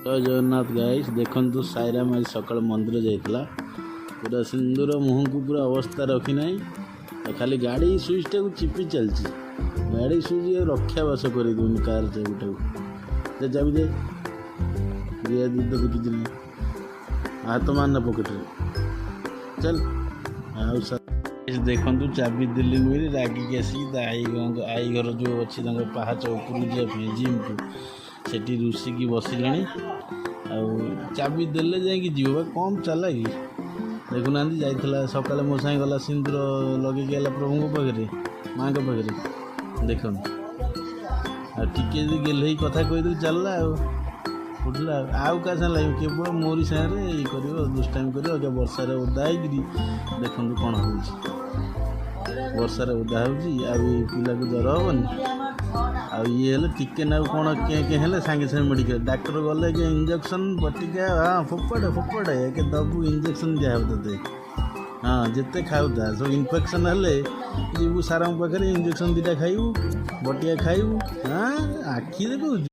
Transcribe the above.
जय जगन्नाथ गाइस देखु साईराम आज सकाल मंदिर जाइला पूरा सिंदूर मुह को पूरा अवस्था रखी ना खाली गाड़ी सुइच टाक चिपी चलती गाड़ी सुइच रक्षा बास कर दूनी कार चाबी चाबी दे दिया दी तो किसी नहीं हाथ मारना पकेट चल देखु चाबी दिल्ली मिली रागिक आसिक आई घर जो अच्छी पहाच उपरू जाए जिम को सेठी रुषिकी बसिले चाबी देले जाकि जीव कम चला कि देखुना जाइला सकाले मो साई गला सिंदूर लगे गला प्रभु पाखे माँ के पाखे देख टिके गेल कथा कहीदे चलला उठला आउ क्या साथ लगे केवल मोरी सागे ये कर दुष्टामी कर वर्षार ओदा देखु कौन हो वर्षार ओदा हो पिला को जर हेनी ये टिके ना कौन के सागे सागे मेडिकल डाक्टर गले के इंजेक्शन बटिका हाँ फोपड़े फोपड़े के दबू इंजेक्शन दिया ते हाँ जिते खाऊ सब इन्फेक्शन हेले जीवु सारा पाखे इंजेक्शन 2टा खाइबू बटिया खाइबू हाँ आखि देखु।